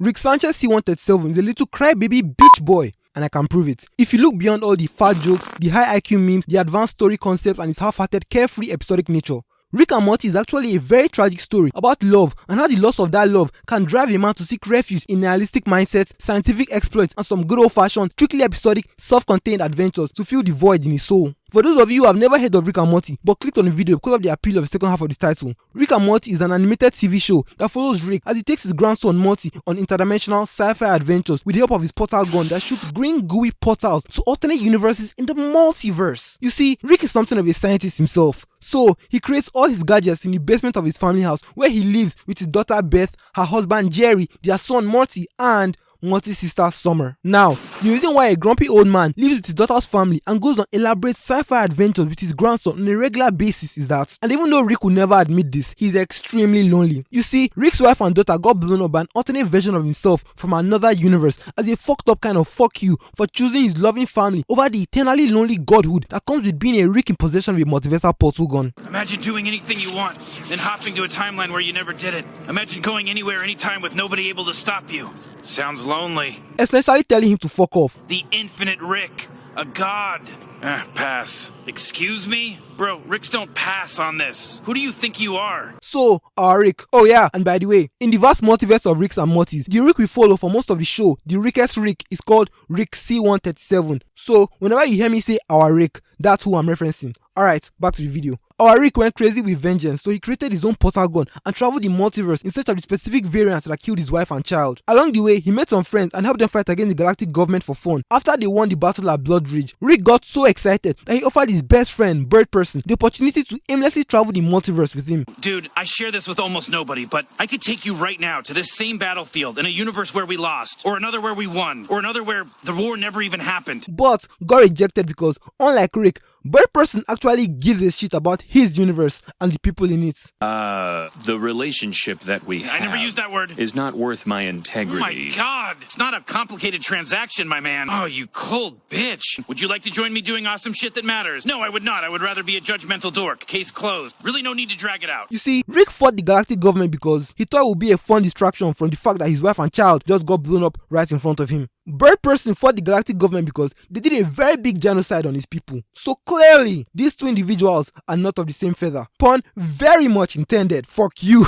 Rick Sanchez C137 is a little crybaby bitch boy. And I can prove it. If you look beyond all the fat jokes, the high IQ memes, the advanced story concept, and its half-hearted, carefree, episodic nature, Rick and Morty is actually a very tragic story about love and how the loss of that love can drive a man to seek refuge in nihilistic mindsets, scientific exploits, and some good old-fashioned, strictly episodic, self-contained adventures to fill the void in his soul. For those of you who have never heard of Rick and Morty but clicked on the video because of the appeal of the second half of this title, Rick and Morty is an animated TV show that follows Rick as he takes his grandson Morty on interdimensional sci-fi adventures with the help of his portal gun that shoots green gooey portals to alternate universes in the multiverse. You see, Rick is something of a scientist himself, so he creates all his gadgets in the basement of his family house where he lives with his daughter Beth, her husband Jerry, their son Morty, and Morty's sister Summer. Now, the reason why a grumpy old man lives with his daughter's family and goes on elaborate sci-fi adventures with his grandson on a regular basis is that, and even though Rick will never admit this, he's extremely lonely. You see, Rick's wife and daughter got blown up by an alternate version of himself from another universe as a fucked up kind of fuck you for choosing his loving family over the eternally lonely godhood that comes with being a Rick in possession of a multiversal portal gun. Imagine doing anything you want, then hopping to a timeline where you never did it. Imagine going anywhere, anytime with nobody able to stop you. Sounds lonely. Essentially telling him to fuck off. The infinite Rick. A god. Pass. Excuse me? Bro, Ricks don't pass on this. Who do you think you are? So, our Rick. Oh yeah, and by the way, in the vast multiverse of Ricks and Mortys, the Rick we follow for most of the show, the Rickest Rick, is called Rick C137. So, whenever you hear me say our Rick, that's who I'm referencing. Alright, back to the video. Our Rick went crazy with vengeance, so he created his own portal gun and traveled the multiverse in search of the specific variants that killed his wife and child. Along the way, he met some friends and helped them fight against the galactic government for fun. After they won the battle at Blood Ridge, Rick got so excited that he offered his best friend, Bird Person, the opportunity to aimlessly travel the multiverse with him. Dude, I share this with almost nobody, but I could take you right now to this same battlefield in a universe where we lost, or another where we won, or another where the war never even happened. But got rejected because, unlike Rick, Bird Person actually gives a shit about his universe and the people in it. The relationship that we have, I never used that word, is not worth my integrity. Oh my god, it's not a complicated transaction, my man. Oh, you cold bitch. Would you like to join me doing awesome shit that matters? No, I would not. I would rather be a judgmental dork. Case closed. Really no need to drag it out. You see, Rick fought the galactic government because he thought it would be a fun distraction from the fact that his wife and child just got blown up right in front of him. Bird Person fought the galactic government because they did a very big genocide on his people. So clearly, these two individuals are not of the same feather. Pun very much intended. Fuck you.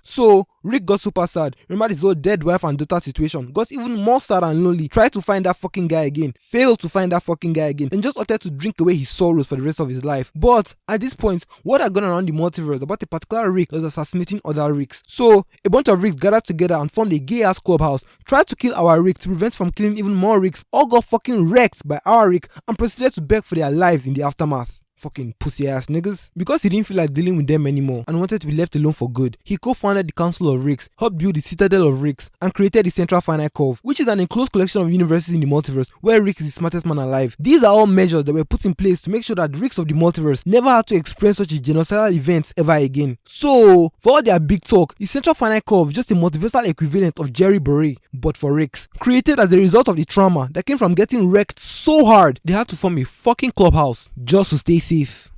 So, Rick got super sad, remembered his old dead wife and daughter situation, got even more sad and lonely, tried to find that fucking guy again, failed to find that fucking guy again, and just opted to drink away his sorrows for the rest of his life. But, at this point, word had gone around the multiverse about a particular Rick that was assassinating other Ricks. So, a bunch of Ricks gathered together and formed a gay-ass clubhouse, tried to kill our Rick to prevent from killing even more Ricks, all got fucking wrecked by our Rick, and proceeded to beg for their lives in the aftermath. Fucking pussy ass niggas. Because he didn't feel like dealing with them anymore and wanted to be left alone for good, he co-founded the Council of Ricks, helped build the Citadel of Ricks, and created the Central Finite Curve, which is an enclosed collection of universes in the multiverse where Rick is the smartest man alive. These are all measures that were put in place to make sure that Ricks of the multiverse never had to experience such a genocidal event ever again. So, for all their big talk, the Central Finite Curve is just a multiversal equivalent of Jerry Beret, but for Ricks. Created as a result of the trauma that came from getting wrecked so hard, they had to form a fucking clubhouse just to stay safe.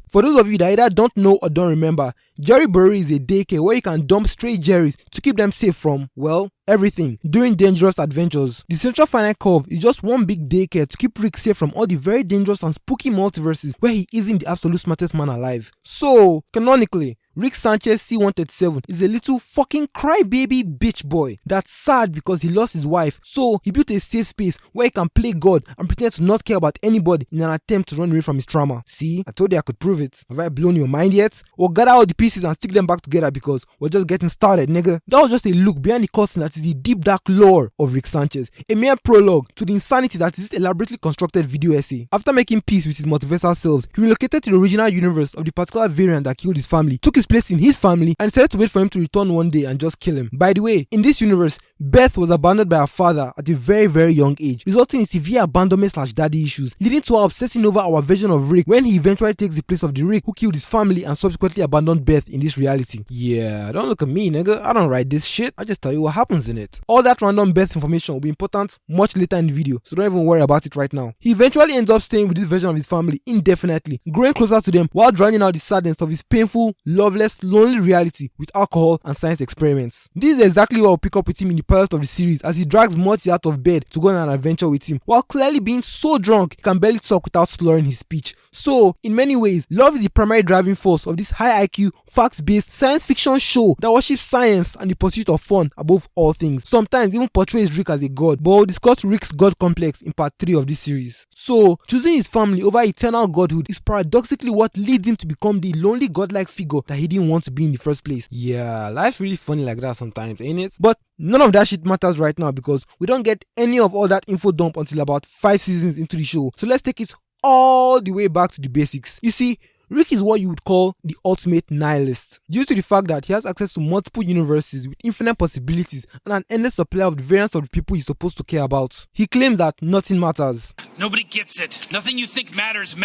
For those of you that either don't know or don't remember, Jerry Beret is a daycare where you can dump stray Jerrys to keep them safe from, well, everything during dangerous adventures. The Central Finite Curve is just one big daycare to keep Rick safe from all the very dangerous and spooky multiverses where he isn't the absolute smartest man alive. So, canonically, Rick Sanchez C137 is a little fucking crybaby bitch boy that's sad because he lost his wife, so he built a safe space where he can play God and pretend to not care about anybody in an attempt to run away from his trauma. See, I told you I could prove it. Have I blown your mind yet? We'll gather all the pieces and stick them back together because we're just getting started, nigga. That was just a look behind the curtain that is the deep dark lore of Rick Sanchez, a mere prologue to the insanity that is this elaborately constructed video essay. After making peace with his multiversal selves, he relocated to the original universe of the particular variant that killed his family, took his place in his family, and decided to wait for him to return one day and just kill him. By the way, in this universe, Beth was abandoned by her father at a very young age, resulting in severe abandonment/daddy issues, leading to her obsessing over our version of Rick when he eventually takes the place of the Rick who killed his family and subsequently abandoned Beth in this reality. Yeah, don't look at me, nigga. I don't write this shit. I just tell you what happens in it. All that random Beth information will be important much later in the video, so don't even worry about it right now. He eventually ends up staying with this version of his family indefinitely, growing closer to them while drowning out the sadness of his painful, loveless loveless, lonely reality with alcohol and science experiments. This is exactly what will pick up with him in the pilot of the series as he drags Morty out of bed to go on an adventure with him, while clearly being so drunk he can barely talk without slurring his speech. So, in many ways, love is the primary driving force of this high IQ, facts-based science fiction show that worships science and the pursuit of fun above all things. Sometimes even portrays Rick as a god, but we'll discuss Rick's god complex in part 3 of this series. So, choosing his family over eternal godhood is paradoxically what leads him to become the lonely godlike figure that he didn't want to be in the first place. Yeah, life's really funny like that sometimes, ain't it? But none of that shit matters right now because we don't get any of all that info dump until about 5 seasons into the show. So let's take it all the way back to the basics. You see, Rick is what you would call the ultimate nihilist, due to the fact that he has access to multiple universes with infinite possibilities and an endless supply of the variants of the people he's supposed to care about. He claims that nothing matters. Nobody gets it. Nothing you think matters.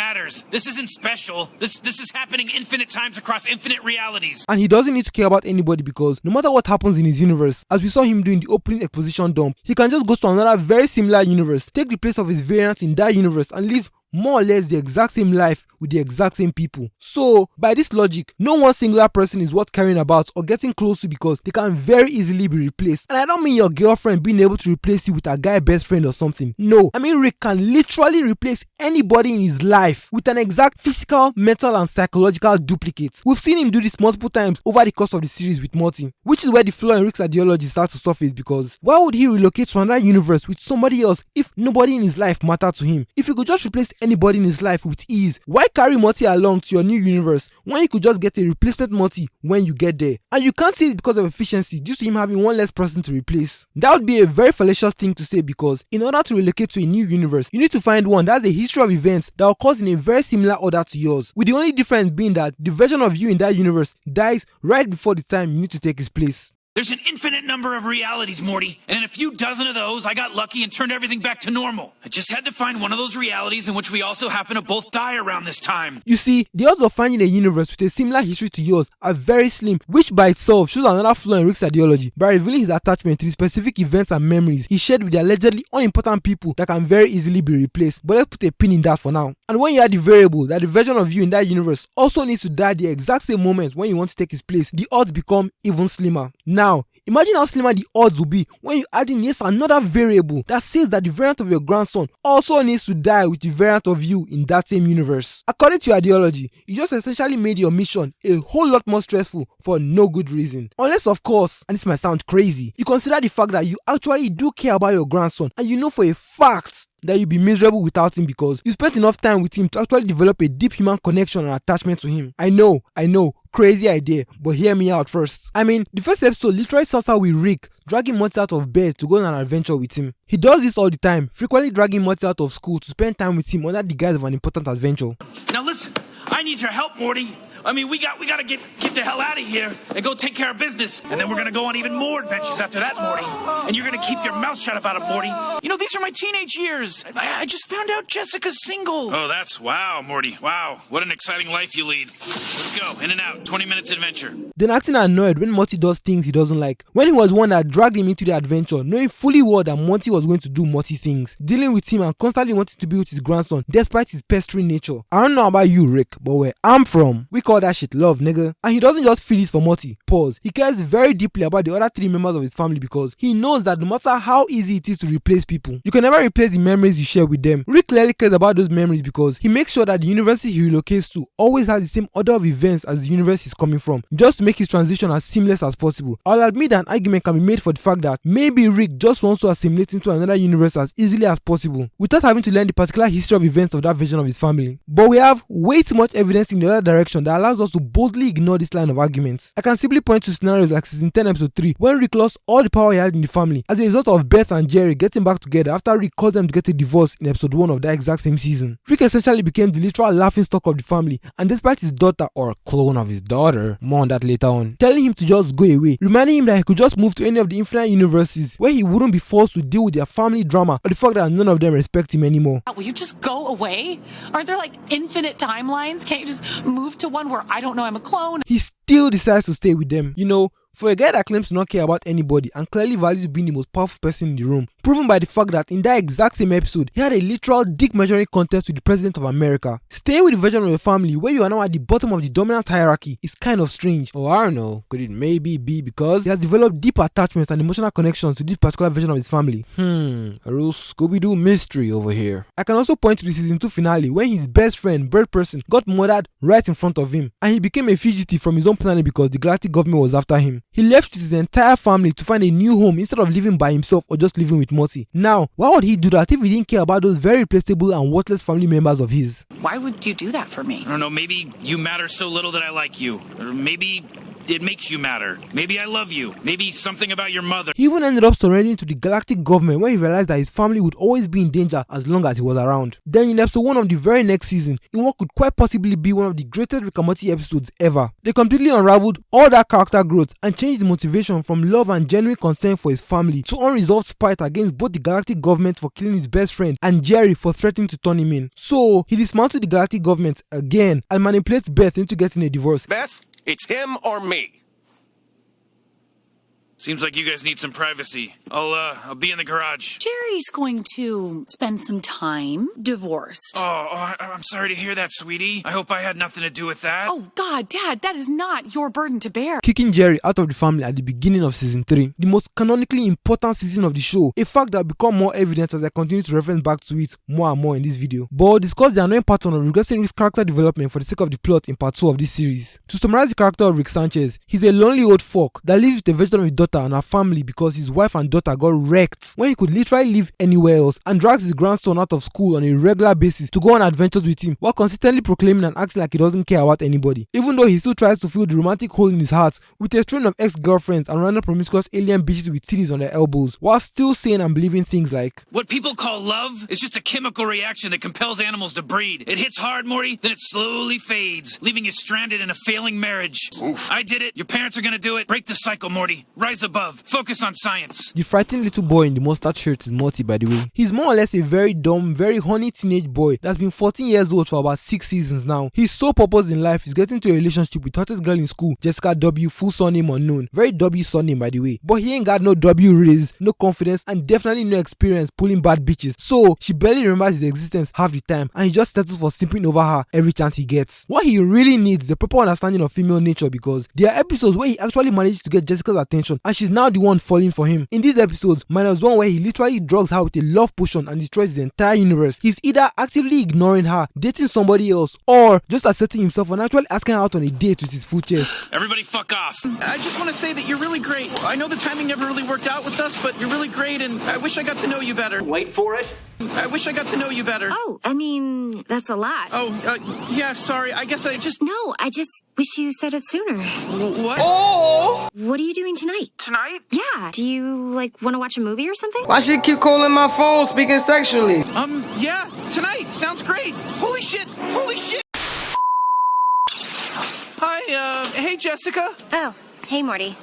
This isn't special. This is happening infinite times across infinite realities. And he doesn't need to care about anybody because no matter what happens in his universe, as we saw him do in the opening exposition dump, he can just go to another very similar universe, take the place of his variant in that universe and live more or less the exact same life with the exact same people. So, by this logic, no one singular person is worth caring about or getting close to because they can very easily be replaced. And I don't mean your girlfriend being able to replace you with a guy best friend or something. No, I mean Rick can literally replace anybody in his life with an exact physical, mental and psychological duplicate. We've seen him do this multiple times over the course of the series with Morty, which is where the flaw in Rick's ideology starts to surface because why would he relocate to another universe with somebody else if nobody in his life mattered to him? If he could just replace anybody in his life with ease, why carry Morty along to your new universe when you could just get a replacement Morty when you get there? And you can't say it's because of efficiency due to him having one less person to replace. That would be a very fallacious thing to say because in order to relocate to a new universe, you need to find one that has a history of events that occurs in a very similar order to yours, with the only difference being that the version of you in that universe dies right before the time you need to take his place. There's an infinite number of realities, Morty, and in a few dozen of those, I got lucky and turned everything back to normal. I just had to find one of those realities in which we also happen to both die around this time. You see, the odds of finding a universe with a similar history to yours are very slim, which by itself shows another flaw in Rick's ideology by revealing his attachment to the specific events and memories he shared with the allegedly unimportant people that can very easily be replaced. But let's put a pin in that for now. And when you add the variable that the version of you in that universe also needs to die at the exact same moment when you want to take his place, the odds become even slimmer. Now, imagine how slimmer the odds will be when you add in yet another variable that says that the variant of your grandson also needs to die with the variant of you in that same universe. According to your ideology, you just essentially made your mission a whole lot more stressful for no good reason. Unless, of course, and this might sound crazy, you consider the fact that you actually do care about your grandson and you know for a fact that you'll be miserable without him because you spent enough time with him to actually develop a deep human connection and attachment to him. I know, crazy idea, but hear me out first. I mean, the first episode literally starts out with Rick dragging Morty out of bed to go on an adventure with him. He does this all the time, frequently dragging Morty out of school to spend time with him under the guise of an important adventure. Now listen, I need your help, Morty. I mean, we gotta get the hell out of here and go take care of business. And then we're gonna go on even more adventures after that, Morty. And you're gonna keep your mouth shut about it, Morty. You know, these are my teenage years. I just found out Jessica's single. Oh, wow, Morty. Wow, what an exciting life you lead. Let's go, in and out, 20 minutes adventure. Then acting annoyed when Morty does things he doesn't like. When he was one that dragged him into the adventure, knowing fully well that Morty was going to do Morty things. Dealing with him and constantly wanting to be with his grandson, despite his pestering nature. I don't know about you, Rick, but where I'm from, we call that shit love, nigga. And he doesn't just feel it for Morty. Pause. He cares very deeply about the other 3 members of his family because he knows that no matter how easy it is to replace people, you can never replace the memories you share with them. Rick clearly cares about those memories because he makes sure that the university he relocates to always has the same order of events as the universe he's coming from, just to make his transition as seamless as possible. I'll admit that an argument can be made for the fact that maybe Rick just wants to assimilate into another universe as easily as possible without having to learn the particular history of events of that version of his family. But we have way too much evidence in the other direction that allows us to boldly ignore this line of arguments. I can simply point to scenarios like season 10 episode 3 when Rick lost all the power he had in the family as a result of Beth and Jerry getting back together after Rick caused them to get a divorce in episode 1 of that exact same season. Rick essentially became the literal laughingstock of the family, and despite his daughter, or clone of his daughter, more on that later on, telling him to just go away, reminding him that he could just move to any of the infinite universes where he wouldn't be forced to deal with their family drama or the fact that none of them respect him anymore. Will you just go away? Aren't there like infinite timelines? Can't you just move to one where I don't know I'm a clone? He still decides to stay with them. You know, For a guy that claims to not care about anybody and clearly values being the most powerful person in the room, proven by the fact that in that exact same episode, he had a literal dick measuring contest with the President of America. Staying with the version of a family where you are now at the bottom of the dominant hierarchy is kind of strange. Or I don't know, could it maybe be because he has developed deep attachments and emotional connections to this particular version of his family? A real Scooby-Doo mystery over here. I can also point to the season 2 finale when his best friend, Bird Person, got murdered right in front of him, and he became a fugitive from his own planet because the galactic government was after him. He left his entire family to find a new home instead of living by himself or just living with Morty. Now, why would he do that if he didn't care about those very replaceable and worthless family members of his? Why would you do that for me? I don't know, maybe you matter so little that I like you. Or maybe it makes you matter. Maybe I love you. Maybe something about your mother. He even ended up surrendering to the galactic government when he realized that his family would always be in danger as long as he was around. Then in episode 1 of the very next season, in what could quite possibly be one of the greatest Rick and Morty episodes ever, they completely unraveled all that character growth and changed the motivation from love and genuine concern for his family to unresolved spite against both the galactic government for killing his best friend and Jerry for threatening to turn him in. So he dismantled the galactic government again and manipulates Beth into getting a divorce. Beth, it's him or me. Seems like you guys need some privacy. I'll be in the garage. Jerry's going to spend some time divorced. I'm sorry to hear that, sweetie. I hope I had nothing to do with that. Oh, God, Dad, that is not your burden to bear. Kicking Jerry out of the family at the beginning of season 3, the most canonically important season of the show, a fact that will become more evident as I continue to reference back to it more and more in this video. But I'll discuss the annoying pattern of regressing Rick's character development for the sake of the plot in part 2 of this series. To summarize the character of Rick Sanchez, he's a lonely old fuck that lives with a version of his daughter and her family because his wife and daughter got wrecked when he could literally live anywhere else, and drags his grandson out of school on a regular basis to go on adventures with him while consistently proclaiming and acting like he doesn't care about anybody, even though he still tries to fill the romantic hole in his heart with a string of ex-girlfriends and random promiscuous alien bitches with titties on their elbows, while still saying and believing things like, what people call love is just a chemical reaction that compels animals to breed. It hits hard, Morty, then it slowly fades, leaving you stranded in a failing marriage. Oof. I did it. Your parents are gonna do it. Break the cycle, Morty. Rise above. Focus on science. The frightened little boy in the mustard shirt is Morty, by the way. He's more or less a very dumb, very horny teenage boy that's been 14 years old for about 6 seasons now. His sole purpose in life is getting into a relationship with hottest girl in school, Jessica W, full surname unknown. Very W surname, by the way. But he ain't got no W raise, no confidence, and definitely no experience pulling bad bitches. So she barely remembers his existence half the time, and he just settles for sleeping over her every chance he gets. What he really needs is a proper understanding of female nature, because there are episodes where he actually manages to get Jessica's attention and she's now the one falling for him. In these episodes, minus one where he literally drugs her with a love potion and destroys his entire universe, he's either actively ignoring her, dating somebody else, or just asserting himself and actually asking her out on a date with his full chest. Everybody fuck off. I just want to say that you're really great. I know the timing never really worked out with us, but you're really great, and I wish I got to know you better. Wait for it. I wish I got to know you better. Oh, I mean, that's a lot. Yeah, sorry. I guess I just... No, I just wish you said it sooner. What? Oh! What are you doing tonight? Tonight? Yeah. Do you, want to watch a movie or something? Why she keep calling my phone speaking sexually? Yeah, tonight. Sounds great. Holy shit. Holy shit. Hi, hey, Jessica. Oh, hey, Morty.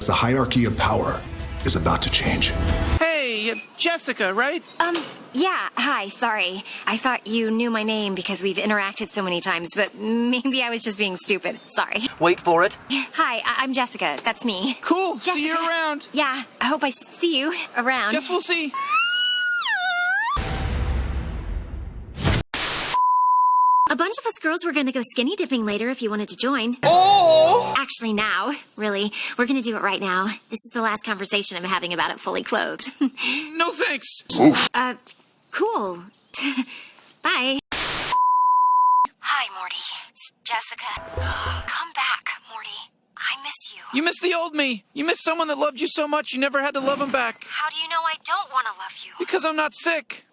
The hierarchy of power is about to change. Hey, Jessica, right? Yeah, hi, sorry. I thought you knew my name because we've interacted so many times, but maybe I was just being stupid. Sorry. Wait for it. Hi, I'm Jessica. That's me. Cool. Jessica. See you around. Yeah, I hope I see you around. Guess we'll see. A bunch of us girls were gonna go skinny dipping later if you wanted to join. Oh! Actually, now. Really. We're gonna do it right now. This is the last conversation I'm having about it fully clothed. No thanks. Oof. Cool. Bye. Hi, Morty. It's Jessica. Come back, Morty. I miss you. You miss the old me. You miss someone that loved you so much you never had to love him back. How do you know I don't want to love you? Because I'm not sick.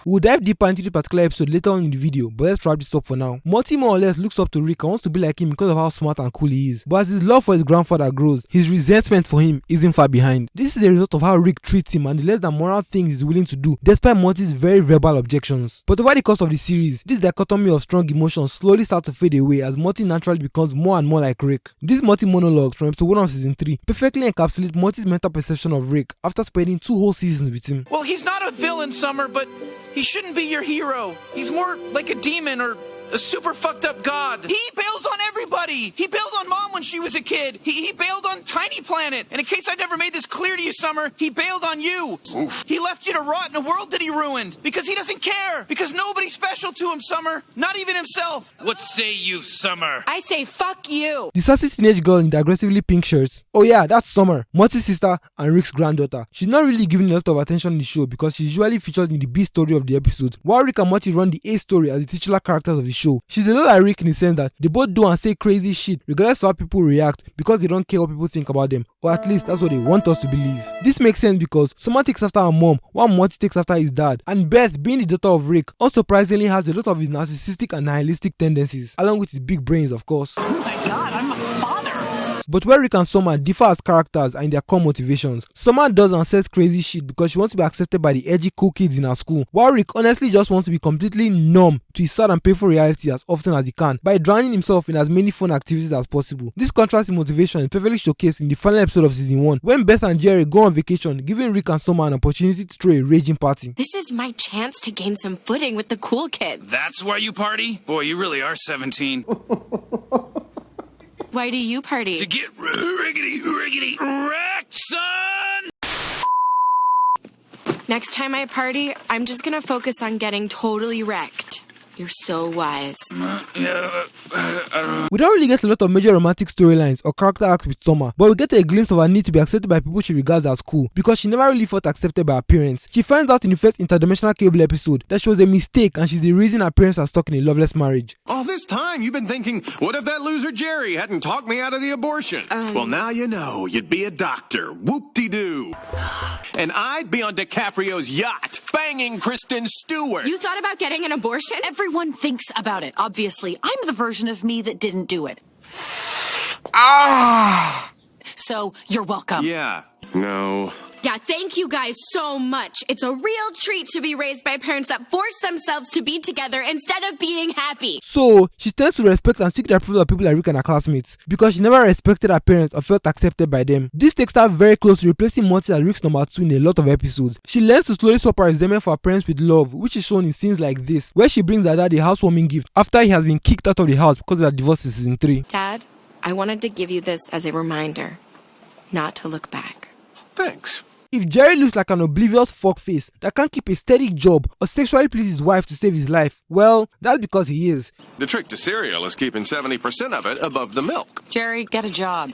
We'll dive deeper into this particular episode later on in the video, but let's wrap this up for now. Morty more or less looks up to Rick and wants to be like him because of how smart and cool he is. But as his love for his grandfather grows, his resentment for him isn't far behind. This is a result of how Rick treats him and the less than moral things he's willing to do, despite Morty's very verbal objections. But over the course of the series, this dichotomy of strong emotions slowly starts to fade away as Morty naturally becomes more and more like Rick. These Morty monologues from episode 1 of season 3 perfectly encapsulate Morty's mental perception of Rick after spending 2 whole seasons with him. Well, he's not a villain, Summer, but he shouldn't be your hero. He's more like a demon or A super fucked up god. He bails on everybody. He bailed on Mom when she was a kid. He bailed on Tiny Planet. And in case I never made this clear to you, Summer, he bailed on you. Oof. He left you to rot in a world that he ruined. Because he doesn't care. Because nobody's special to him, Summer. Not even himself. What say you, Summer? I say fuck you. The sassy teenage girl in the aggressively pink shirts. Oh yeah, that's Summer, Morty's sister and Rick's granddaughter. She's not really given a lot of attention in the show because she's usually featured in the B story of the episode, while Rick and Morty run the A story as the titular characters of the show. She's a little like Rick in the sense that they both do and say crazy shit regardless of how people react because they don't care what people think about them, or at least that's what they want us to believe. This makes sense because Summer takes after her mom while Morty takes after his dad, and Beth, being the daughter of Rick, unsurprisingly has a lot of his narcissistic and nihilistic tendencies, along with his big brains of course. Oh my god, I'm a father. But where Rick and Summer differ as characters and in their core motivations, Summer does and says crazy shit because she wants to be accepted by the edgy cool kids in her school, while Rick honestly just wants to be completely numb to his sad and painful reality as often as he can by drowning himself in as many fun activities as possible. This contrast in motivation is perfectly showcased in the final episode of season 1 when Beth and Jerry go on vacation, giving Rick and Summer an opportunity to throw a raging party. This is my chance to gain some footing with the cool kids. That's why you party? Boy, you really are 17. Why do you party? To get riggedy wrecked, son! Next time I party, I'm just gonna focus on getting totally wrecked. You're so wise. We don't really get a lot of major romantic storylines or character arcs with Summer, but we get a glimpse of her need to be accepted by people she regards as cool because she never really felt accepted by her parents. She finds out in the first interdimensional cable episode that she was a mistake and she's the reason her parents are stuck in a loveless marriage. All this time you've been thinking, what if that loser Jerry hadn't talked me out of the abortion? Well, now you know. You'd be a doctor. Whoop-de-doo. And I'd be on DiCaprio's yacht, banging Kristen Stewart. You thought about getting an abortion? Everyone thinks about it, obviously. I'm the version of me that didn't do it. So, you're welcome. Yeah. No. Yeah, thank you guys so much. It's a real treat to be raised by parents that force themselves to be together instead of being happy. So, she tends to respect and seek the approval of people like Rick and her classmates because she never respected her parents or felt accepted by them. This takes her very close to replacing Morty as Rick's number 2 in a lot of episodes. She learns to slowly swap her resentment for her parents with love, which is shown in scenes like this, where she brings her dad a housewarming gift after he has been kicked out of the house because of their divorce in season 3. Dad, I wanted to give you this as a reminder not to look back. Thanks. If Jerry looks like an oblivious fuckface that can't keep a steady job or sexually please his wife to save his life, well, that's because he is. The trick to cereal is keeping 70% of it above the milk. Jerry, get a job.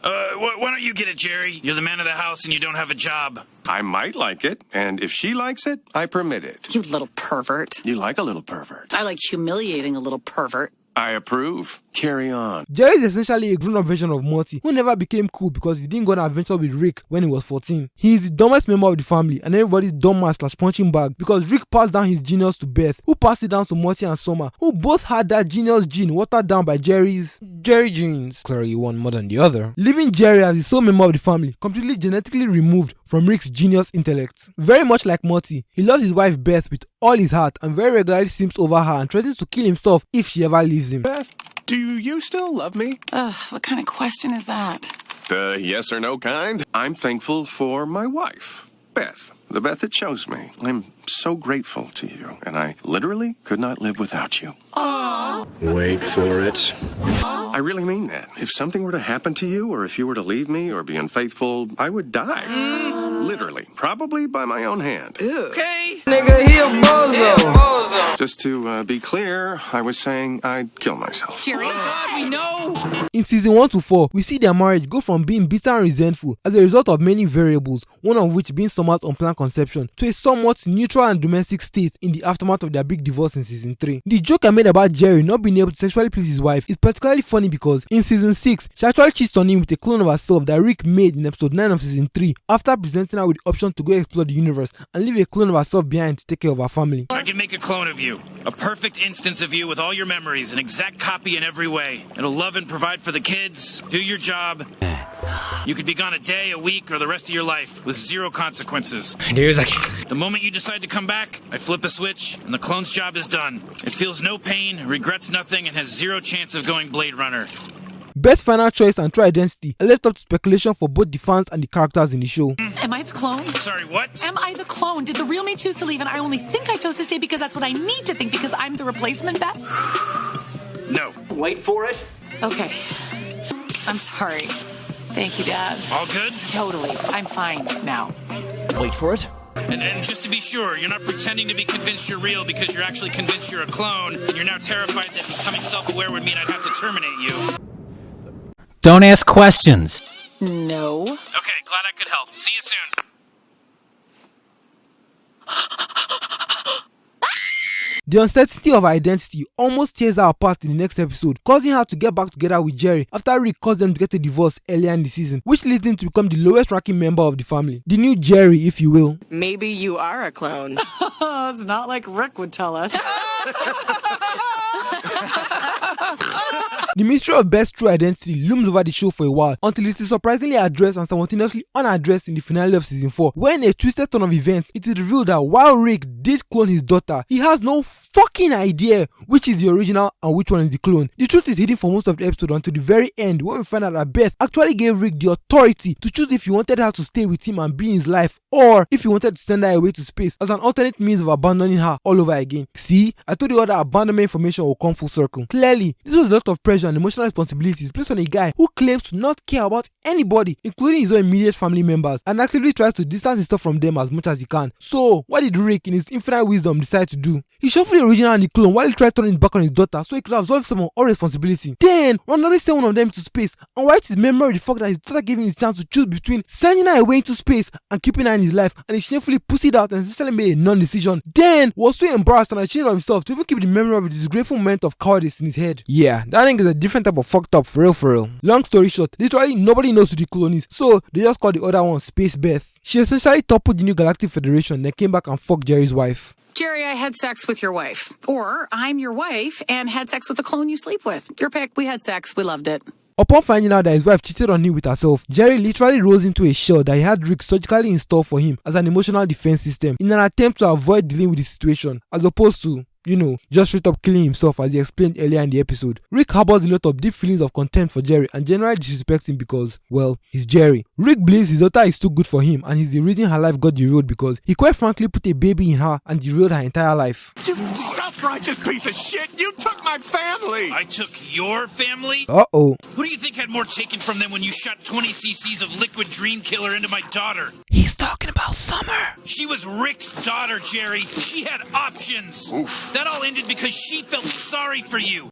Why don't you get it, Jerry? You're the man of the house and you don't have a job. I might like it, and if she likes it, I permit it. You little pervert. You like a little pervert. I like humiliating a little pervert. I approve. Carry on. Jerry is essentially a grown-up version of Morty who never became cool because he didn't go on an adventure with Rick when he was 14. He is the dumbest member of the family and everybody's dumbass / punching bag because Rick passed down his genius to Beth, who passed it down to Morty and Summer, who both had that genius gene watered down by Jerry genes. Clearly one more than the other. Leaving Jerry as the sole member of the family, completely genetically removed from Rick's genius intellect. Very much like Morty, he loves his wife Beth with all his heart and very regularly simps over her and threatens to kill himself if she ever leaves him. Beth, do you still love me? What kind of question is that? The yes or no kind. I'm thankful for my wife, Beth. The Beth that chose me. I'm so grateful to you, and I literally could not live without you. Aww. Wait for it. I really mean that. If something were to happen to you, or if you were to leave me or be unfaithful, I would die. Literally. Probably by my own hand. Okay. Nigga, he a bozo. Just to be clear, I was saying I'd kill myself. Jerry. God, we know. In season 1 to 4, we see their marriage go from being bitter and resentful as a result of many variables, one of which being Summer's unplanned conception, to a somewhat neutral and domestic state in the aftermath of their big divorce in season 3. The joke I made about Jerry not being able to sexually please his wife is particularly funny because in season 6, she actually cheats on him with a clone of herself that Rick made in episode 9 of season 3 after presenting her with the option to go explore the universe and leave a clone of herself behind to take care of her family. I can make a clone of you. A perfect instance of you with all your memories, an exact copy in every way. It'll love and provide for the kids, do your job. You could be gone a day, a week, or the rest of your life with zero consequences. The moment you decide to come back, I flip a switch and the clone's job is done. It feels no pain, regrets nothing, and has zero chance of going Blade Runner. Best final choice and true identity are left up to speculation for both the fans and the characters in the show. Am I the clone? Sorry, what? Am I the clone? Did the real me choose to leave and I only think I chose to stay because that's what I need to think because I'm the replacement, Beth? No. Wait for it. Okay. I'm sorry. Thank you, Dad. All good? Totally. I'm fine now. Wait for it. And just to be sure, you're not pretending to be convinced you're real because you're actually convinced you're a clone, and you're now terrified that becoming self-aware would mean I'd have to terminate you. Don't ask questions. No. Okay, glad I could help. See you soon. The uncertainty of her identity almost tears her apart in the next episode, causing her to get back together with Jerry after Rick caused them to get a divorce earlier in the season, which leads him to become the lowest ranking member of the family. The new Jerry, if you will. Maybe you are a clone. It's not like Rick would tell us. The mystery of Beth's true identity looms over the show for a while until it is surprisingly addressed and simultaneously unaddressed in the finale of season 4, where in a twisted turn of events, it is revealed that while Rick did clone his daughter, he has no fucking idea which is the original and which one is the clone. The truth is hidden for most of the episode until the very end, when we find out that Beth actually gave Rick the authority to choose if he wanted her to stay with him and be in his life, or if he wanted to send her away to space as an alternate means of abandoning her all over again. See, I told you all that abandonment information will come full circle. Clearly, this was a lot of pressure and emotional responsibilities placed on a guy who claims to not care about anybody, including his own immediate family members, and actively tries to distance himself from them as much as he can. So, what did Rick, in his infinite wisdom, decide to do? He shuffled the original and the clone while he tried turning his back on his daughter so he could absorb some of all responsibility. Then, randomly send one of them to space and wiped his memory of the fact that his daughter gave him his chance to choose between sending her away into space and keeping her in his life, and he shamefully pussied out and essentially made a non-decision. Then, was so embarrassed and ashamed of himself to even keep the memory of a disgraceful moment of cowardice in his head. Yeah, that thing is a different type of fucked up, for real. Long story short, literally nobody knows who the clone is, so they just call the other one Space Beth. She essentially toppled the new Galactic Federation, then came back and fucked Jerry's wife. Jerry, I had sex with your wife. Or I'm your wife and had sex with the clone you sleep with. Your pick. We had sex. We loved it. Upon finding out that his wife cheated on him with herself, Jerry literally rose into a shell that he had Rick surgically installed for him as an emotional defense system in an attempt to avoid dealing with the situation, as opposed to, just straight up killing himself, as he explained earlier in the episode. Rick harbors a lot of deep feelings of contempt for Jerry and generally disrespects him because, well, he's Jerry. Rick believes his daughter is too good for him and he's the reason her life got derailed because he quite frankly put a baby in her and derailed her entire life. You self-righteous piece of shit! You took my family! I took your family? Uh-oh. Who do you think had more taken from them when you shot 20 cc's of liquid dream killer into my daughter? He's talking about Summer. She was Rick's daughter, Jerry. She had options. Oof. That all ended because she felt sorry for you.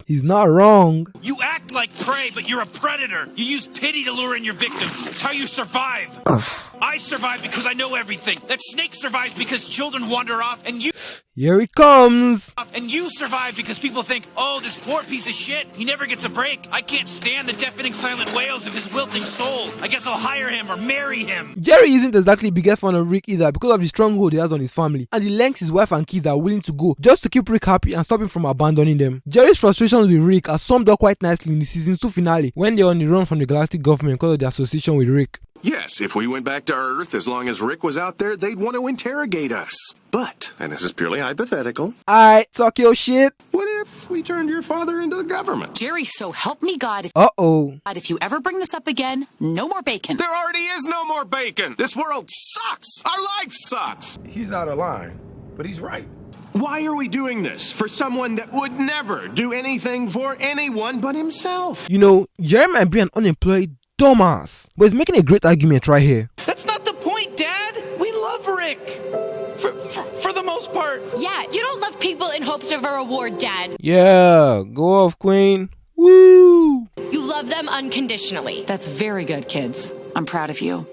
He's not wrong. You act like prey, but you're a predator. You use pity to lure in your victims. It's how you survive. I survive because I know everything. That snake survives because children wander off, and you... Here it comes. And you survive because people think, oh, this poor piece of shit, he never gets a break. I can't stand the deafening silent wails of his wilting soul. I guess I'll hire him or marry him. Jerry isn't exactly the biggest fan of Rick either because of the stronghold he has on his family and the lengths his wife and kids are willing to go just to keep Rick happy and stop him from abandoning them. Jerry's frustrations with Rick are summed up quite nicely in the season 2 finale when they're on the run from the galactic government because of their association with Rick. Yes, if we went back to Earth, as long as Rick was out there, they'd want to interrogate us. But, and this is purely hypothetical, Alright, talk your shit. What if we turned your father into the government? Jerry, so help me God. If you ever bring this up again, no more bacon. There already is no more bacon. This world sucks. Our life sucks. He's out of line, but he's right. Why are we doing this? For someone that would never do anything for anyone but himself. Jerry might be an unemployed dumbass, but he's making a great argument right here. That's not the point, Dad. We love Rick. For the most part. Yeah, you don't love people in hopes of a reward, Dad. Yeah, go off, Queen. Woo! You love them unconditionally. That's very good, kids. I'm proud of you.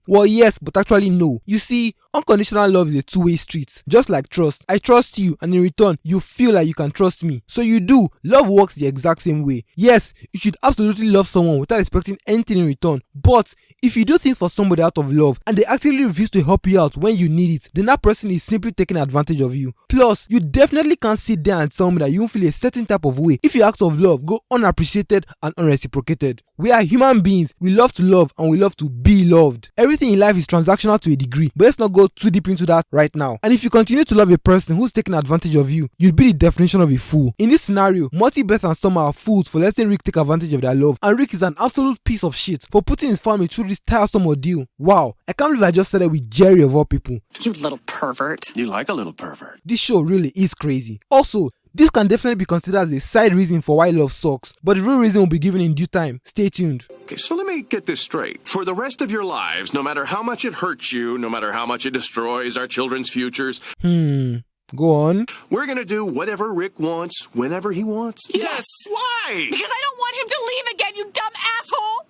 Well, yes, but actually no. You see, unconditional love is a two-way street. Just like trust. I trust you, and in return, you feel like you can trust me. So you do. Love works the exact same way. Yes, you should absolutely love someone without expecting anything in return. But if you do things for somebody out of love and they actively refuse to help you out when you need it, then that person is simply taking advantage of you. Plus, you definitely can't sit there and tell me that you won't feel a certain type of way if your acts of love go unappreciated and unreciprocated. We are human beings. We love to love and we love to be loved. Everything in life is transactional to a degree, but let's not go too deep into that right now. And if you continue to love a person who's taking advantage of you, you'd be the definition of a fool. In this scenario, Morty, Beth and Summer are fools for letting Rick take advantage of their love, and Rick is an absolute piece of shit for putting his family through this tiresome ordeal. Wow, I can't believe I just said it with Jerry of all people. You little pervert. You like a little pervert. This show really is crazy. Also, this can definitely be considered as a side reason for why love sucks, but the real reason will be given in due time. Stay tuned. Okay, so let me get this straight. For the rest of your lives, no matter how much it hurts you, no matter how much it destroys our children's futures, go on. We're gonna do whatever Rick wants, whenever he wants. Yes. Why? Because I don't want him to leave again, you dumb asshole!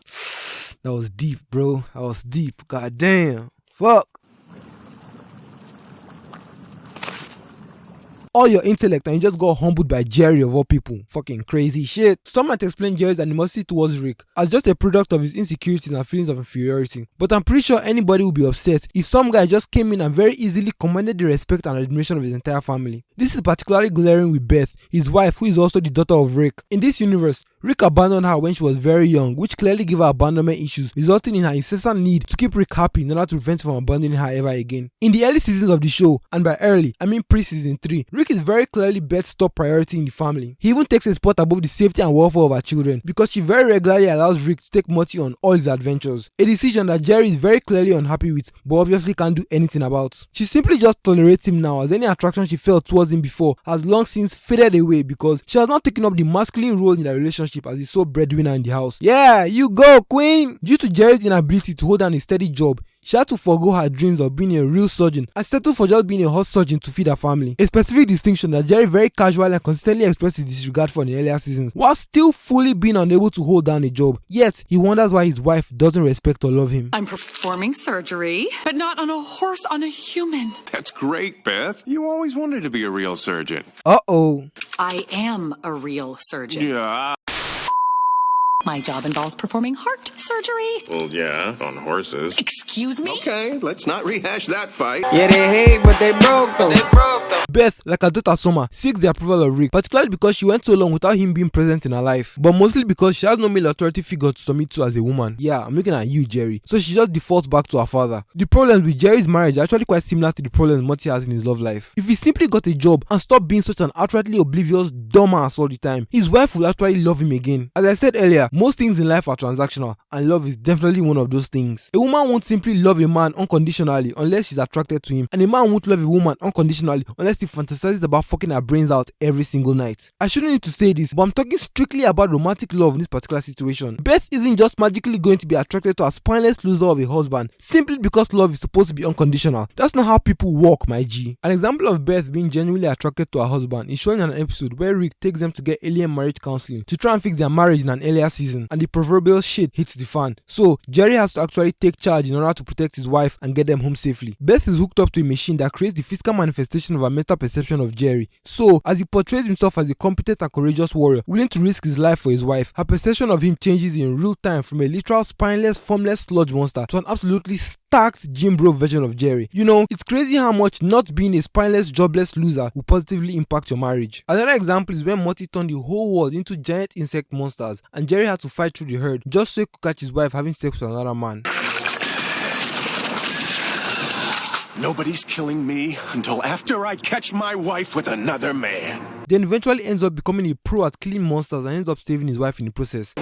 That was deep, bro. That was deep. God damn. Fuck. All your intellect and you just got humbled by Jerry of all people. Fucking crazy shit. Some might explain Jerry's animosity towards Rick as just a product of his insecurities and feelings of inferiority. But I'm pretty sure anybody would be upset if some guy just came in and very easily commanded the respect and admiration of his entire family. This is particularly glaring with Beth, his wife, who is also the daughter of Rick. In this universe, Rick abandoned her when she was very young, which clearly gave her abandonment issues, resulting in her incessant need to keep Rick happy in order to prevent him from abandoning her ever again. In the early seasons of the show, and by early, I mean pre-season 3, Rick is very clearly Beth's top priority in the family. He even takes a spot above the safety and welfare of her children, because she very regularly allows Rick to take Morty on all his adventures. A decision that Jerry is very clearly unhappy with, but obviously can't do anything about. She simply just tolerates him now, as any attraction she felt towards him before has long since faded away, because she has now taken up the masculine role in their relationship as the sole breadwinner in the house. Yeah, you go, queen! Due to Jerry's inability to hold down a steady job, she had to forego her dreams of being a real surgeon and settle for just being a hot surgeon to feed her family. A specific distinction that Jerry very casually and consistently expressed his disregard for in the earlier seasons, while still fully being unable to hold down a job. Yet, he wonders why his wife doesn't respect or love him. I'm performing surgery, but not on a horse, on a human. That's great, Beth. You always wanted to be a real surgeon. Uh-oh. I am a real surgeon. Yeah. My job involves performing heart surgery. Well, yeah, on horses. Excuse me? Okay, let's not rehash that fight. Yeah, they hate, but they broke them. Beth, like her daughter Summer, seeks the approval of Rick, particularly because she went so long without him being present in her life, but mostly because she has no male authority figure to submit to as a woman. Yeah, I'm looking at you, Jerry. So she just defaults back to her father. The problems with Jerry's marriage are actually quite similar to the problems Morty has in his love life. If he simply got a job and stopped being such an outrightly oblivious dumbass all the time, his wife will actually love him again. As I said earlier, most things in life are transactional, and love is definitely one of those things. A woman won't simply love a man unconditionally unless she's attracted to him, and a man won't love a woman unconditionally unless he fantasizes about fucking her brains out every single night. I shouldn't need to say this, but I'm talking strictly about romantic love in this particular situation. Beth isn't just magically going to be attracted to a spineless loser of a husband simply because love is supposed to be unconditional. That's not how people work, my G. An example of Beth being genuinely attracted to her husband is shown in an episode where Rick takes them to get alien marriage counseling to try and fix their marriage in an earlier season, and the proverbial shit hits the fan. So Jerry has to actually take charge in order to protect his wife and get them home safely. Beth is hooked up to a machine that creates the physical manifestation of her mental perception of Jerry. So as he portrays himself as a competent and courageous warrior willing to risk his life for his wife, her perception of him changes in real time from a literal spineless, formless sludge monster to an absolutely stacked gym bro version of Jerry. You know, it's crazy how much not being a spineless, jobless loser will positively impact your marriage. Another example is when Morty turned the whole world into giant insect monsters and Jerry had to fight through the herd just so he could catch his wife having sex with another man. Nobody's killing me until after I catch my wife with another man. Then eventually ends up becoming a pro at killing monsters and ends up saving his wife in the process.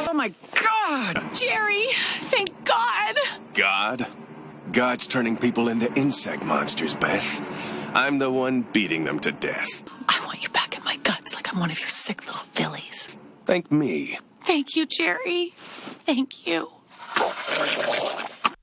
Oh my God! Jerry, thank God! God? God's turning people into insect monsters, Beth. I'm the one beating them to death. I want you back in my guts like I'm one of your sick little fillies. Thank me. Thank you, Jerry. Thank you.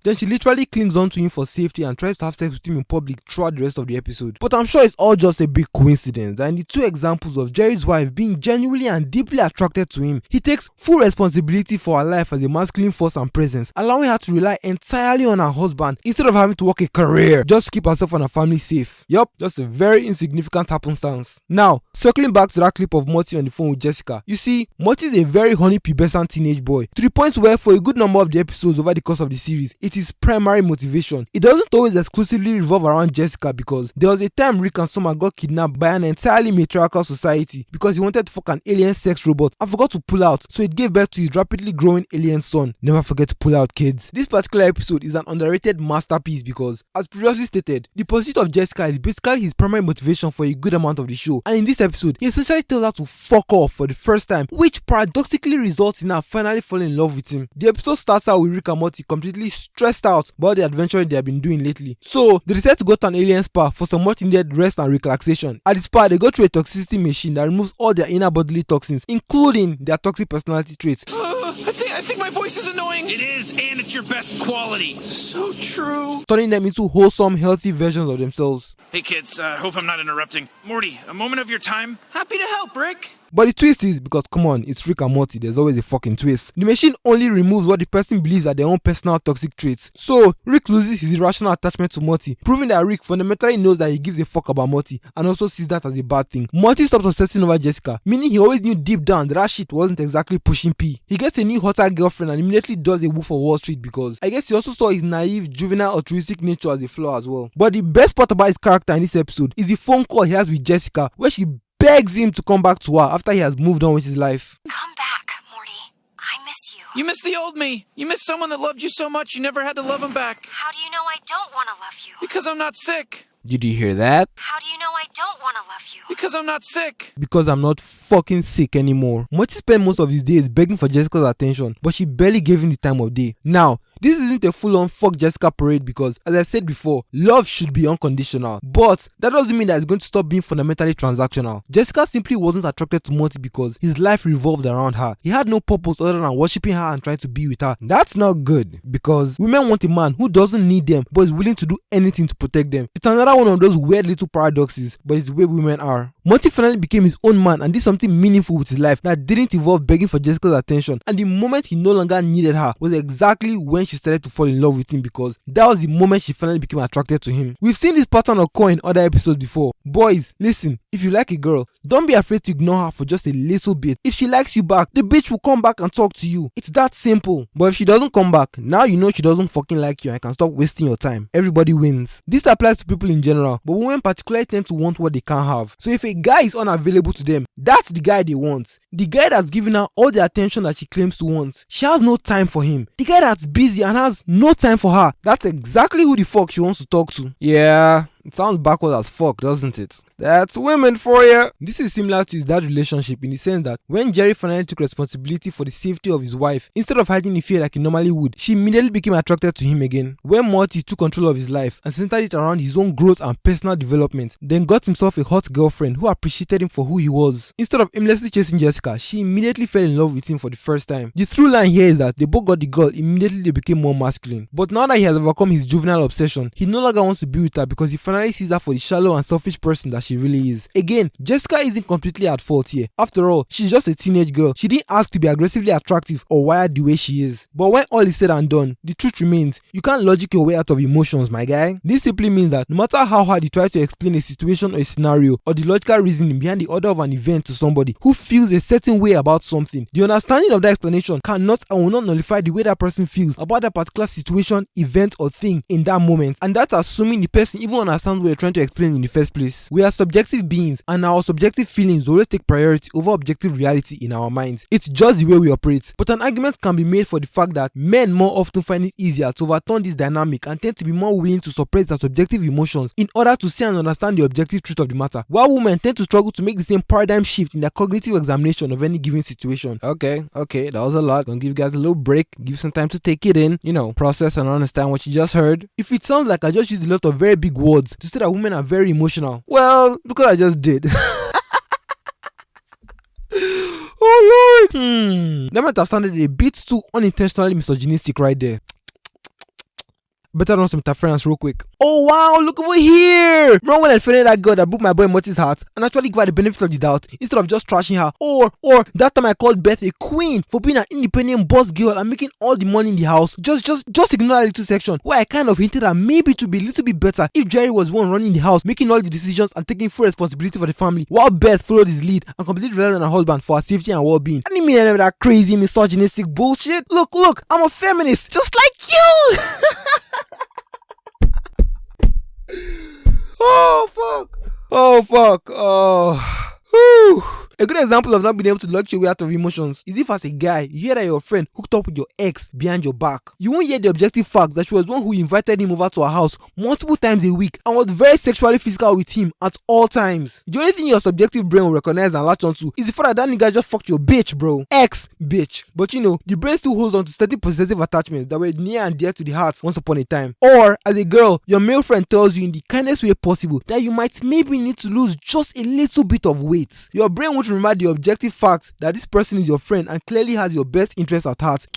Then she literally clings on to him for safety and tries to have sex with him in public throughout the rest of the episode. But I'm sure it's all just a big coincidence that in the two examples of Jerry's wife being genuinely and deeply attracted to him, he takes full responsibility for her life as a masculine force and presence, allowing her to rely entirely on her husband instead of having to work a career just to keep herself and her family safe. Yup, just a very insignificant happenstance. Now, circling back to that clip of Morty on the phone with Jessica, you see, Morty is a very honey pubescent teenage boy, to the point where for a good number of the episodes over the course of the series, it is primary motivation. It doesn't always exclusively revolve around Jessica, because there was a time Rick and Summer got kidnapped by an entirely matriarchal society because he wanted to fuck an alien sex robot and forgot to pull out, so it gave birth to his rapidly growing alien son. Never forget to pull out, kids. This particular episode is an underrated masterpiece because, as previously stated, the pursuit of Jessica is basically his primary motivation for a good amount of the show, and in this episode, he essentially tells her to fuck off for the first time, which paradoxically results in her finally falling in love with him. The episode starts out with Rick and Morty completely stressed out about the adventure they have been doing lately, so they decide to go to an alien spa for some much needed rest and relaxation. At the spa, they go through a toxicity machine that removes all their inner bodily toxins, including their toxic personality traits. I think my voice is annoying. It is, and it's your best quality. So true. Turning them into wholesome, healthy versions of themselves. Hey kids, hope I'm not interrupting. Morty, a moment of your time? Happy to help, Rick. But the twist is, because come on, it's Rick and Morty, there's always a fucking twist. The machine only removes what the person believes are their own personal toxic traits. So, Rick loses his irrational attachment to Morty, proving that Rick fundamentally knows that he gives a fuck about Morty and also sees that as a bad thing. Morty stops obsessing over Jessica, meaning he always knew deep down that shit wasn't exactly pushing P. He gets a new hotter girlfriend and immediately does a Wolf of Wall Street because I guess he also saw his naive, juvenile, altruistic nature as a flaw as well. But the best part about his character in this episode is the phone call he has with Jessica, where she begs him to come back to her after he has moved on with his life. Come back, Morty. I miss you. You miss the old me. You miss someone that loved you so much you never had to love him back. How do you know I don't want to love you? Because I'm not sick. Did you hear that? How do you know I don't want to love you? Because I'm not sick. Because I'm not fucking sick anymore. Morty spent most of his days begging for Jessica's attention, but she barely gave him the time of day. Now, this isn't a full-on fuck Jessica parade because, as I said before, love should be unconditional. But that doesn't mean that it's going to stop being fundamentally transactional. Jessica simply wasn't attracted to Morty because his life revolved around her. He had no purpose other than worshipping her and trying to be with her. That's not good, because women want a man who doesn't need them but is willing to do anything to protect them. It's another one of those weird little paradoxes, but it's the way women are. Morty finally became his own man and did something meaningful with his life that didn't involve begging for Jessica's attention, and the moment he no longer needed her was exactly when she started to fall in love with him, because that was the moment she finally became attracted to him. We've seen this pattern occur in other episodes before. Boys, listen, if you like a girl, don't be afraid to ignore her for just a little bit. If she likes you back, the bitch will come back and talk to you. It's that simple. But if she doesn't come back, now you know she doesn't fucking like you and can stop wasting your time. Everybody wins. This applies to people in general, but women particularly tend to want what they can't have. So if a guy is unavailable to them, that's the guy they want. The guy that's giving her all the attention that she claims to want, she has no time for him. The guy that's busy and has no time for her, that's exactly who the fuck she wants to talk to. Yeah, it sounds backward as fuck, doesn't it? That's women for you. This is similar to his dad relationship in the sense that when Jerry finally took responsibility for the safety of his wife, instead of hiding the fear like he normally would, she immediately became attracted to him again. When Morty took control of his life and centered it around his own growth and personal development, then got himself a hot girlfriend who appreciated him for who he was. Instead of aimlessly chasing Jessica, she immediately fell in love with him for the first time. The through line here is that they both got the girl, immediately they became more masculine. But now that he has overcome his juvenile obsession, he no longer wants to be with her because he finally sees her for the shallow and selfish person that she really is. Again, Jessica isn't completely at fault here. After all, she's just a teenage girl. She didn't ask to be aggressively attractive or wired the way she is. But when all is said and done, the truth remains, you can't logic your way out of emotions, my guy. This simply means that no matter how hard you try to explain a situation or a scenario or the logical reasoning behind the order of an event to somebody who feels a certain way about something, the understanding of that explanation cannot and will not nullify the way that person feels about that particular situation, event or thing in that moment. And that's assuming the person even understands what you're trying to explain in the first place. We are subjective beings and our subjective feelings always take priority over objective reality in our minds. It's just the way we operate. But an argument can be made for the fact that men more often find it easier to overturn this dynamic and tend to be more willing to suppress their subjective emotions in order to see and understand the objective truth of the matter, while women tend to struggle to make the same paradigm shift in their cognitive examination of any given situation. Okay, that was a lot. Gonna give you guys a little break, give some time to take it in, process and understand what you just heard. If it sounds like I just used a lot of very big words to say that women are very emotional, well, because I just did. Oh Lord! That might have sounded a bit too unintentionally misogynistic right there. better run some interference real quick. Oh wow, look over here! Remember when I offended that girl that broke my boy Morty's heart and actually gave her the benefit of the doubt instead of just trashing her? Or that time I called Beth a queen for being an independent boss girl and making all the money in the house. Just ignore that little section where I kind of hinted that maybe it would be a little bit better if Jerry was one running the house, making all the decisions and taking full responsibility for the family, while Beth followed his lead and completely relied on her husband for her safety and well-being. I didn't mean any of that crazy misogynistic bullshit. Look, I'm a feminist, just like you! Oh fuck. Whew. A good example of not being able to lock your way out of emotions is if as a guy, you hear that your friend hooked up with your ex behind your back. You won't hear the objective fact that she was one who invited him over to her house multiple times a week and was very sexually physical with him at all times. The only thing your subjective brain will recognize and latch onto is the fact that nigga just fucked your bitch, bro. Ex-bitch. But you know, the brain still holds on to certain possessive attachments that were near and dear to the heart once upon a time. Or, as a girl, your male friend tells you in the kindest way possible that you might maybe need to lose just a little bit of weight. Your brain won't remember the objective fact that this person is your friend and clearly has your best interest at heart.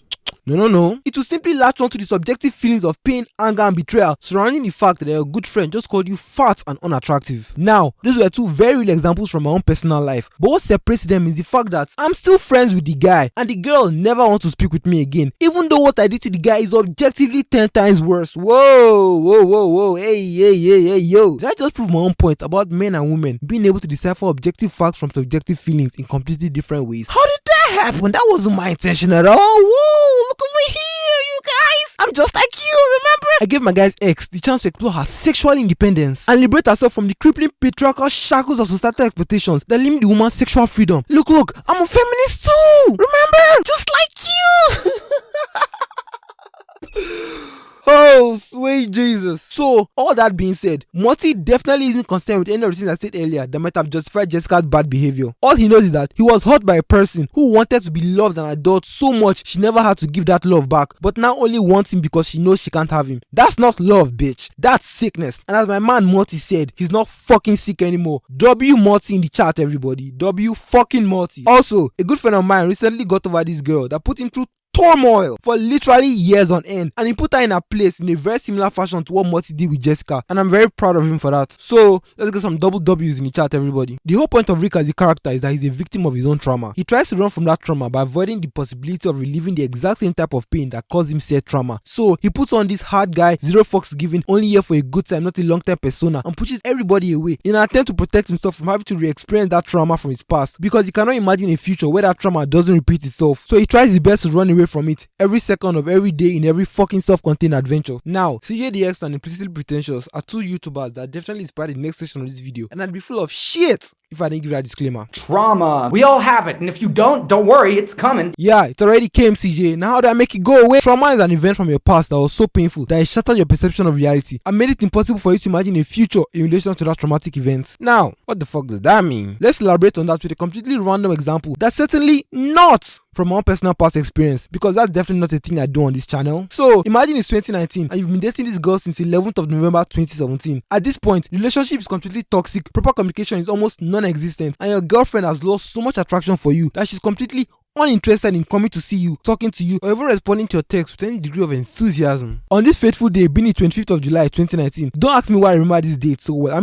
No. It will simply latch on to the subjective feelings of pain, anger, and betrayal surrounding the fact that your good friend just called you fat and unattractive. Now, those were two very real examples from my own personal life, but what separates them is the fact that I'm still friends with the guy and the girl never wants to speak with me again, even though what I did to the guy is objectively 10 times worse. Whoa, hey, yo. Did I just prove my own point about men and women being able to decipher objective facts from subjective feelings in completely different ways? How did that happen? That wasn't my intention at all. Whoa, look over here, you guys. I'm just like you, remember? I gave my guy's ex the chance to explore her sexual independence and liberate herself from the crippling patriarchal shackles of societal expectations that limit the woman's sexual freedom. Look, I'm a feminist too, remember? Just like you. Oh, sweet Jesus. So, all that being said, Morty definitely isn't concerned with any of the things I said earlier that might have justified Jessica's bad behavior. All he knows is that he was hurt by a person who wanted to be loved and adored so much she never had to give that love back, but now only wants him because she knows she can't have him. That's not love, bitch. That's sickness. And as my man Morty said, he's not fucking sick anymore. W Morty in the chat, everybody. W fucking Morty. Also, a good friend of mine recently got over this girl that put him through turmoil for literally years on end, and he put her in a place in a very similar fashion to what Morty did with Jessica, and I'm very proud of him for that. So let's get some double W's in the chat, everybody. The whole point of Rick as a character is that he's a victim of his own trauma. He tries to run from that trauma by avoiding the possibility of reliving the exact same type of pain that caused him said trauma. So he puts on this hard guy, zero fucks given, only here for a good time, not a long term persona, and pushes everybody away in an attempt to protect himself from having to re-experience that trauma from his past, because he cannot imagine a future where that trauma doesn't repeat itself. So he tries his best to run away from it every second of every day in every fucking self-contained adventure. Now, CJDX and Implicitly Pretentious are two YouTubers that definitely inspired the next section of this video, and I'd be full of shit if I didn't give that disclaimer. Trauma. We all have it, and if you don't worry, it's coming. Yeah, it already came, CJ. Now how do I make it go away? Trauma is an event from your past that was so painful that it shattered your perception of reality and made it impossible for you to imagine a future in relation to that traumatic event. Now, what the fuck does that mean? Let's elaborate on that with a completely random example that's certainly not from my own personal past experience, because that's definitely not a thing I do on this channel. So imagine it's 2019 and you've been dating this girl since 11th of November 2017. At this point, the relationship is completely toxic, proper communication is almost non-existent, and your girlfriend has lost so much attraction for you that she's completely uninterested in coming to see you, talking to you, or even responding to your text with any degree of enthusiasm. On this fateful day, being the 25th of July 2019, don't ask me why I remember this date so well. I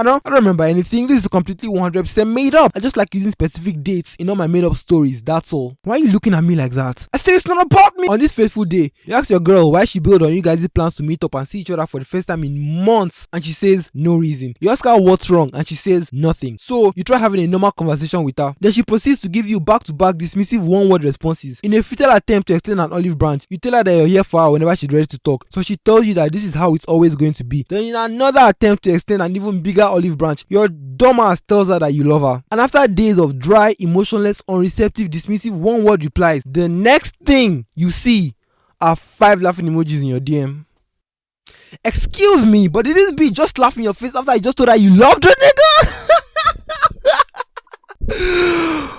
don't remember anything. This is completely 100% made up. I just like using specific dates in all my made up stories, that's all. Why are you looking at me like that? I said it's not about me! On this fateful day, you ask your girl why she bailed on you guys' plans to meet up and see each other for the first time in months, and she says no reason. You ask her what's wrong, and she says nothing. So you try having a normal conversation with her. Then she proceeds to give you back-to-back dismissive one-word responses. In a futile attempt to extend an olive branch, you tell her that you're here for her whenever she's ready to talk. So she tells you that this is how it's always going to be. Then in another attempt to extend an even bigger olive branch, your dumbass tells her that you love her. And after days of dry, emotionless, unreceptive, dismissive one-word replies, the next thing you see are 5 laughing emojis in your DM. Excuse me, but did this bitch just laugh in your face after I just told her you loved her, nigga?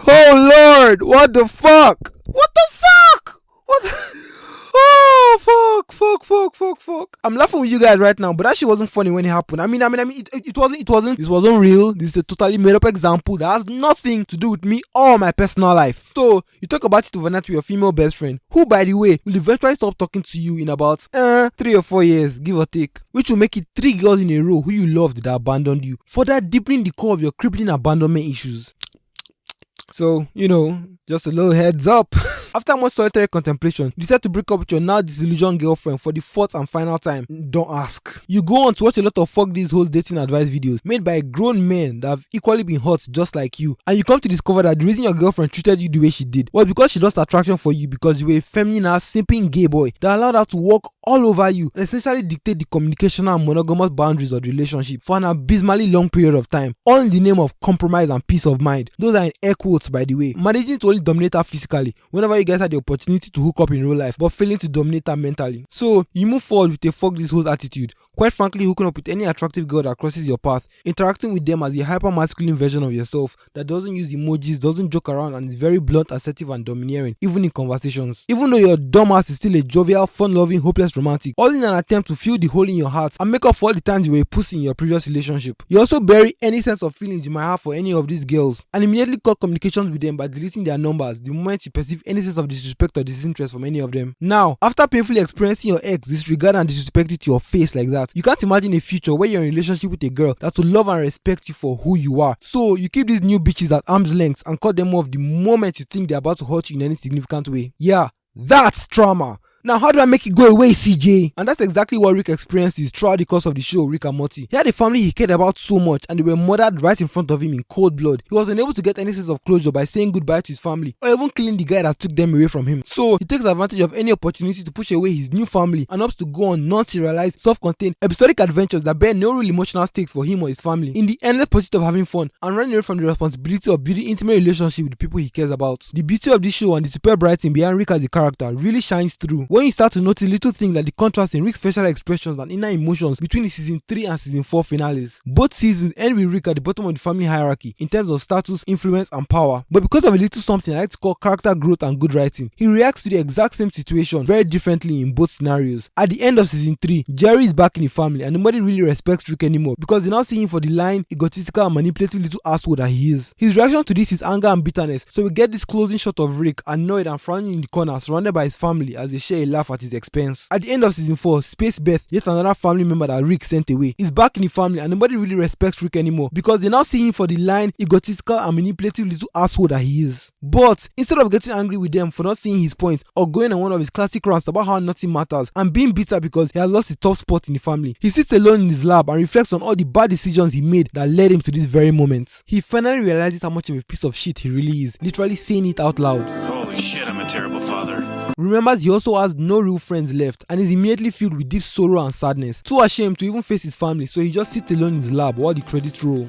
Oh Lord, what the fuck? What the fuck? What the... Oh fuck. fuck? I'm laughing with you guys right now, but that shit wasn't funny when it happened. It wasn't real. This is a totally made up example that has nothing to do with me or my personal life. So, you talk about it overnight with your female best friend, who, by the way, will eventually stop talking to you in about 3 or 4 years, give or take, which will make it 3 girls in a row who you loved that abandoned you, further deepening the core of your crippling abandonment issues. So, just a little heads up. After much solitary contemplation, you decide to break up with your now disillusioned girlfriend for the 4th and final time. Don't ask. You go on to watch a lot of fuck these hoes dating advice videos made by grown men that have equally been hot just like you, and you come to discover that the reason your girlfriend treated you the way she did was because she lost attraction for you because you were a feminine ass simping gay boy that allowed her to walk all over you and essentially dictate the communicational and monogamous boundaries of the relationship for an abysmally long period of time, all in the name of compromise and peace of mind. Those are in air quotes, by the way. Managing to only dominate her physically whenever you guys had the opportunity to hook up in real life, but failing to dominate her mentally. So you move forward with a fuck this whole attitude, quite frankly hooking up with any attractive girl that crosses your path, interacting with them as a hyper masculine version of yourself that doesn't use emojis, doesn't joke around, and is very blunt, assertive, and domineering, even in conversations. Even though your dumbass is still a jovial, fun-loving, hopeless romantic, all in an attempt to fill the hole in your heart and make up for all the times you were a pussy in your previous relationship. You also bury any sense of feelings you might have for any of these girls and immediately cut communications with them by deleting their numbers the moment you perceive any sense of disrespect or disinterest from any of them. Now, after painfully experiencing your ex disregard and disrespect it to your face like that, you can't imagine a future where you're in a relationship with a girl that will love and respect you for who you are. So you keep these new bitches at arm's length and cut them off the moment you think they're about to hurt you in any significant way. Yeah, that's trauma. Now, how do I make it go away, CJ? And that's exactly what Rick experiences throughout the course of the show, Rick and Morty. He had a family he cared about so much, and they were murdered right in front of him in cold blood. He was unable to get any sense of closure by saying goodbye to his family, or even killing the guy that took them away from him. So, he takes advantage of any opportunity to push away his new family, and opts to go on non-serialized, self-contained, episodic adventures that bear no real emotional stakes for him or his family, in the endless pursuit of having fun, and running away from the responsibility of building intimate relationship with the people he cares about. The beauty of this show and the superb writing behind Rick as a character really shines through when you start to notice little things like the contrast in Rick's facial expressions and inner emotions between the season 3 and season 4 finales. Both seasons end with Rick at the bottom of the family hierarchy in terms of status, influence, and power. But because of a little something I like to call character growth and good writing, he reacts to the exact same situation very differently in both scenarios. At the end of season 3, Jerry is back in the family and nobody really respects Rick anymore because they now see him for the lying, egotistical, and manipulative little asshole that he is. His reaction to this is anger and bitterness, so we get this closing shot of Rick annoyed and frowning in the corner surrounded by his family as they share a laugh at his expense. At the end of season 4, Space Beth, yet another family member that Rick sent away, is back in the family and nobody really respects Rick anymore because they now see him for the lying, egotistical, and manipulative little asshole that he is. But instead of getting angry with them for not seeing his points or going on one of his classic rants about how nothing matters and being bitter because he has lost a top spot in the family, he sits alone in his lab and reflects on all the bad decisions he made that led him to this very moment. He finally realizes how much of a piece of shit he really is, literally saying it out loud. Holy shit, I'm a terrible father. Remembers he also has no real friends left and is immediately filled with deep sorrow and sadness, too ashamed to even face his family, so he just sits alone in his lab while the credits roll.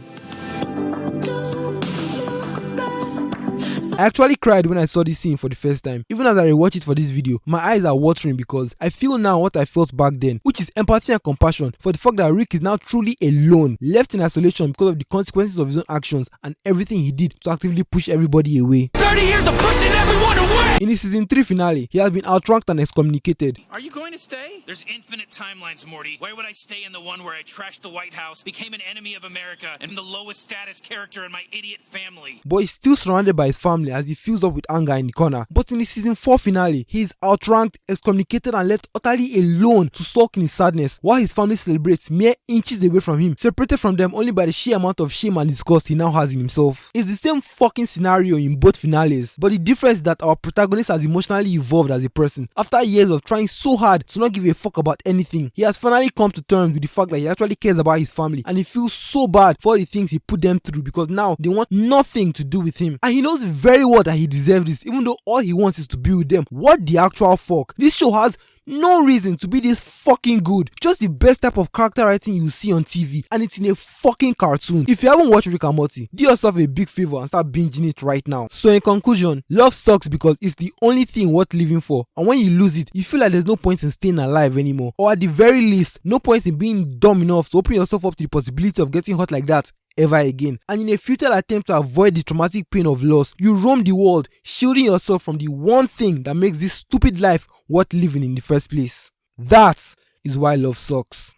I actually cried when I saw this scene for the first time. Even as I rewatch it for this video, my eyes are watering because I feel now what I felt back then, which is empathy and compassion for the fact that Rick is now truly alone, left in isolation because of the consequences of his own actions and everything he did to actively push everybody away. 30 years of pushing everyone away! In the season 3 finale, he has been outranked and excommunicated. Are you going to stay? There's infinite timelines, Morty. Why would I stay in the one where I trashed the White House, became an enemy of America, and am the lowest status character in my idiot family? But he's still surrounded by his family as he fills up with anger in the corner. But in the season 4 finale, he is outranked, excommunicated, and left utterly alone to sulk in his sadness while his family celebrates mere inches away from him, separated from them only by the sheer amount of shame and disgust he now has in himself. It's the same fucking scenario in both finales, but the difference is that our protagonist has emotionally evolved as a person. After years of trying so hard to not give a fuck about anything, he has finally come to terms with the fact that he actually cares about his family, and he feels so bad for all the things he put them through because now they want nothing to do with him. And he knows very well that he deserves this, even though all he wants is to be with them. What the actual fuck? This show has no reason to be this fucking good. Just the best type of character writing you see on TV, and it's in a fucking cartoon. If you haven't watched Rick and Morty, do yourself a big favor and start binging it right now. So in conclusion, love sucks because it's the only thing worth living for, and when you lose it, you feel like there's no point in staying alive anymore, or at the very least, no point in being dumb enough to open yourself up to the possibility of getting hurt like that ever again. And in a futile attempt to avoid the traumatic pain of loss, you roam the world, shielding yourself from the one thing that makes this stupid life worth living in the first place. That is why love sucks.